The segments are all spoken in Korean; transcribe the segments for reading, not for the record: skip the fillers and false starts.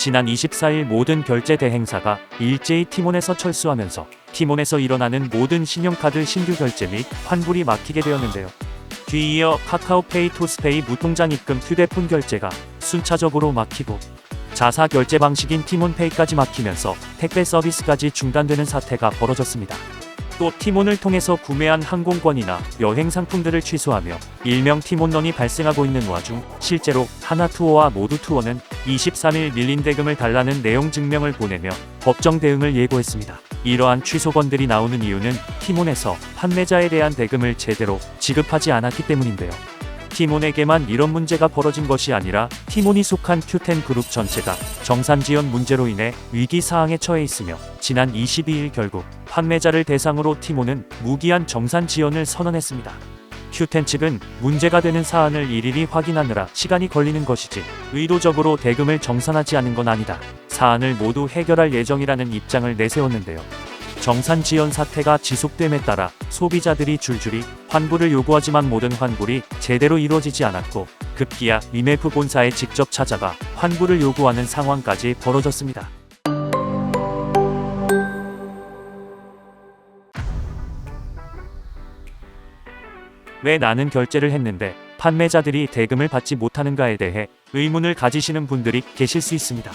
지난 24일 모든 결제 대행사가 일제히 티몬에서 철수하면서 티몬에서 일어나는 모든 신용카드 신규 결제 및 환불이 막히게 되었는데요. 뒤이어 카카오페이, 토스페이, 무통장 입금, 휴대폰 결제가 순차적으로 막히고 자사 결제 방식인 티몬페이까지 막히면서 택배 서비스까지 중단되는 사태가 벌어졌습니다. 또 티몬을 통해서 구매한 항공권이나 여행 상품들을 취소하며 일명 티몬런이 발생하고 있는 와중 실제로 하나투어와 모두투어는 23일 밀린 대금을 달라는 내용 증명을 보내며 법정 대응을 예고했습니다. 이러한 취소건들이 나오는 이유는 티몬에서 판매자에 대한 대금을 제대로 지급하지 않았기 때문인데요. 티몬에게만 이런 문제가 벌어진 것이 아니라 티몬이 속한 Q10 그룹 전체가 정산 지연 문제로 인해 위기 사항에 처해 있으며 지난 22일 결국 판매자를 대상으로 티몬은 무기한 정산 지연을 선언했습니다. Q10 측은 문제가 되는 사안을 일일이 확인하느라 시간이 걸리는 것이지 의도적으로 대금을 정산하지 않은 건 아니다. 사안을 모두 해결할 예정이라는 입장을 내세웠는데요. 정산 지연 사태가 지속됨에 따라 소비자들이 줄줄이 환불을 요구하지만 모든 환불이 제대로 이루어지지 않았고 급기야 위메프 본사에 직접 찾아가 환불을 요구하는 상황까지 벌어졌습니다. 왜 나는 결제를 했는데 판매자들이 대금을 받지 못하는가에 대해 의문을 가지시는 분들이 계실 수 있습니다.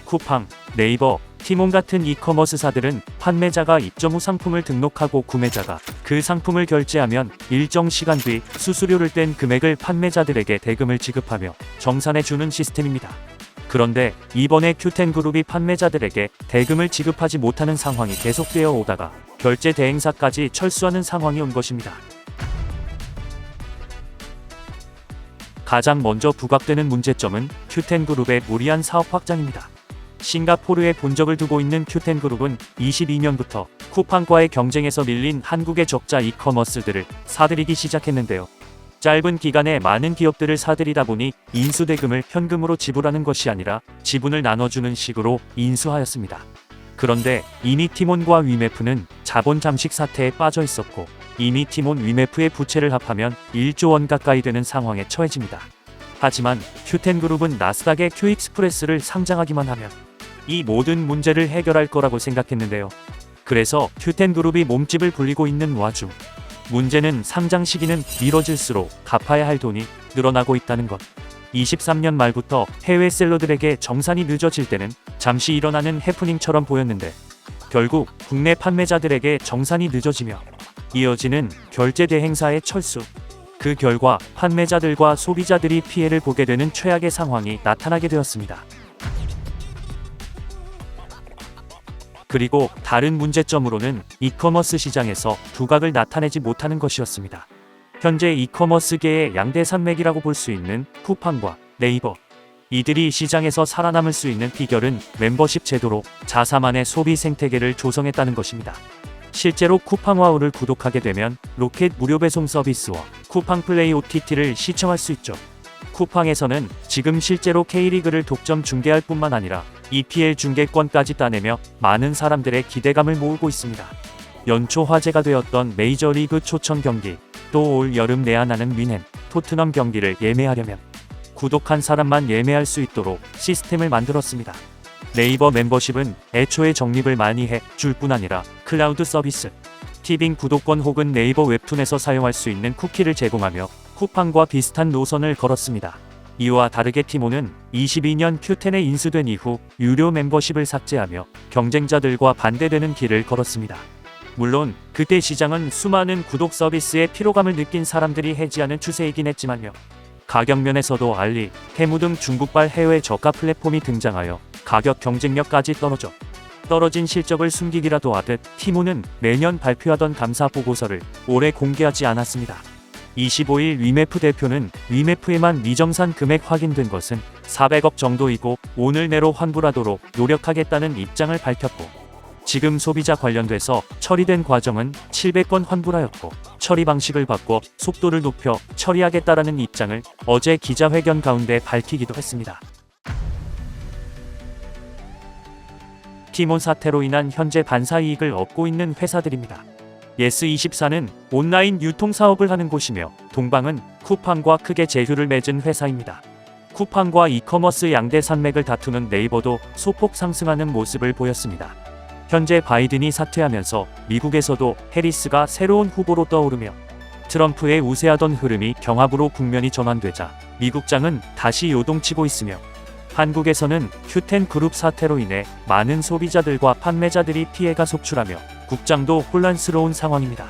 쿠팡, 네이버, 티몬 같은 이커머스사들은 판매자가 입점 후 상품을 등록하고 구매자가 그 상품을 결제하면 일정 시간 뒤 수수료를 뗀 금액을 판매자들에게 대금을 지급하며 정산해주는 시스템입니다. 그런데 이번에 Q10 그룹이 판매자들에게 대금을 지급하지 못하는 상황이 계속되어 오다가 결제 대행사까지 철수하는 상황이 온 것입니다. 가장 먼저 부각되는 문제점은 Q10 그룹의 무리한 사업 확장입니다. 싱가포르에 본적을 두고 있는 Q10 그룹은 22년부터 쿠팡과의 경쟁에서 밀린 한국의 적자 이커머스들을 사들이기 시작했는데요. 짧은 기간에 많은 기업들을 사들이다 보니 인수대금을 현금으로 지불하는 것이 아니라 지분을 나눠주는 식으로 인수하였습니다. 그런데 이미 티몬과 위메프는 자본 잠식 사태에 빠져 있었고 이미 티몬 위메프의 부채를 합하면 1조 원 가까이 되는 상황에 처해집니다. 하지만 Q10 그룹은 나스닥에 Q익스프레스를 상장하기만 하면 이 모든 문제를 해결할 거라고 생각했는데요. 그래서 Q10 그룹이 몸집을 불리고 있는 와중 문제는 상장 시기는 미뤄질수록 갚아야 할 돈이 늘어나고 있다는 것. 23년 말부터 해외 셀러들에게 정산이 늦어질 때는 잠시 일어나는 해프닝처럼 보였는데 결국 국내 판매자들에게 정산이 늦어지며 이어지는 결제 대행사의 철수. 그 결과 판매자들과 소비자들이 피해를 보게 되는 최악의 상황이 나타나게 되었습니다. 그리고 다른 문제점으로는 이커머스 시장에서 두각을 나타내지 못하는 것이었습니다. 현재 이커머스계의 양대 산맥이라고 볼 수 있는 쿠팡과 네이버. 이들이 시장에서 살아남을 수 있는 비결은 멤버십 제도로 자사만의 소비 생태계를 조성했다는 것입니다. 실제로 쿠팡와우를 구독하게 되면 로켓 무료 배송 서비스와 쿠팡 플레이 OTT를 시청할 수 있죠. 쿠팡에서는 지금 실제로 K리그를 독점 중계할 뿐만 아니라 EPL 중계권까지 따내며 많은 사람들의 기대감을 모으고 있습니다. 연초 화제가 되었던 메이저리그 초청 경기, 또 올 여름 내한하는 뮌헨, 토트넘 경기를 예매하려면 구독한 사람만 예매할 수 있도록 시스템을 만들었습니다. 네이버 멤버십은 애초에 적립을 많이 해 줄 뿐 아니라 클라우드 서비스, 티빙 구독권 혹은 네이버 웹툰에서 사용할 수 있는 쿠키를 제공하며 쿠팡과 비슷한 노선을 걸었습니다. 이와 다르게 티몬은 22년 Q10에 인수된 이후 유료 멤버십을 삭제하며 경쟁자들과 반대되는 길을 걸었습니다. 물론 그때 시장은 수많은 구독 서비스에 피로감을 느낀 사람들이 해지하는 추세이긴 했지만요. 가격 면에서도 알리, 테무 등 중국발 해외 저가 플랫폼이 등장하여 가격 경쟁력까지 떨어진 실적을 숨기기라도 하듯 티몬은 매년 발표하던 감사 보고서를 올해 공개하지 않았습니다. 25일 위메프 대표는 위메프에만 미정산 금액 확인된 것은 400억 정도이고 오늘 내로 환불하도록 노력하겠다는 입장을 밝혔고 지금 소비자 관련돼서 처리된 과정은 700건 환불하였고 처리 방식을 바꿔 속도를 높여 처리하겠다라는 입장을 어제 기자회견 가운데 밝히기도 했습니다. 티몬 사태로 인한 현재 반사이익을 얻고 있는 회사들입니다. 예스24는 온라인 유통 사업을 하는 곳이며 동방은 쿠팡과 크게 제휴를 맺은 회사입니다. 쿠팡과 이커머스 양대 산맥을 다투는 네이버도 소폭 상승하는 모습을 보였습니다. 현재 바이든이 사퇴하면서 미국에서도 해리스가 새로운 후보로 떠오르며 트럼프의 우세하던 흐름이 경합으로 국면이 전환되자 미국장은 다시 요동치고 있으며 한국에서는 큐텐 그룹 사태로 인해 많은 소비자들과 판매자들이 피해가 속출하며 국장도 혼란스러운 상황입니다.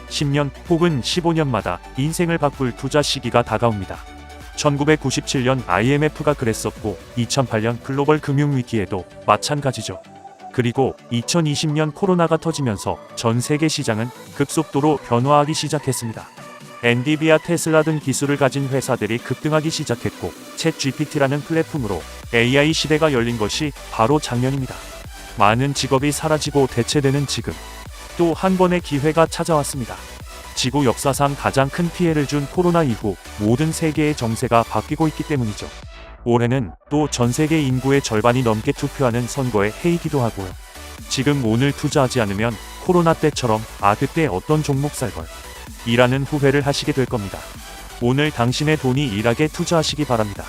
10년 혹은 15년마다 인생을 바꿀 투자 시기가 다가옵니다. 1997년 IMF가 그랬었고 2008년 글로벌 금융위기에도 마찬가지죠. 그리고 2020년 코로나가 터지면서 전 세계 시장은 급속도로 변화하기 시작했습니다. 엔비디아, 테슬라 등 기술을 가진 회사들이 급등하기 시작했고 챗 GPT라는 플랫폼으로 AI 시대가 열린 것이 바로 작년입니다. 많은 직업이 사라지고 대체되는 지금 또 한 번의 기회가 찾아왔습니다. 지구 역사상 가장 큰 피해를 준 코로나 이후 모든 세계의 정세가 바뀌고 있기 때문이죠. 올해는 또 전 세계 인구의 절반이 넘게 투표하는 선거의 해이기도 하고요. 지금 오늘 투자하지 않으면 코로나 때처럼 그때 어떤 종목 살걸 이라는 후회를 하시게 될 겁니다. 오늘 당신의 돈이 일하게 투자하시기 바랍니다.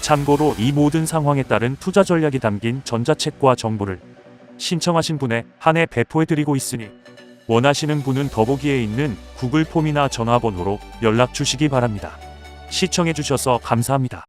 참고로 이 모든 상황에 따른 투자 전략이 담긴 전자책과 정보를 신청하신 분에 한해 배포해드리고 있으니 원하시는 분은 더보기에 있는 구글 폼이나 전화번호로 연락 주시기 바랍니다. 시청해주셔서 감사합니다.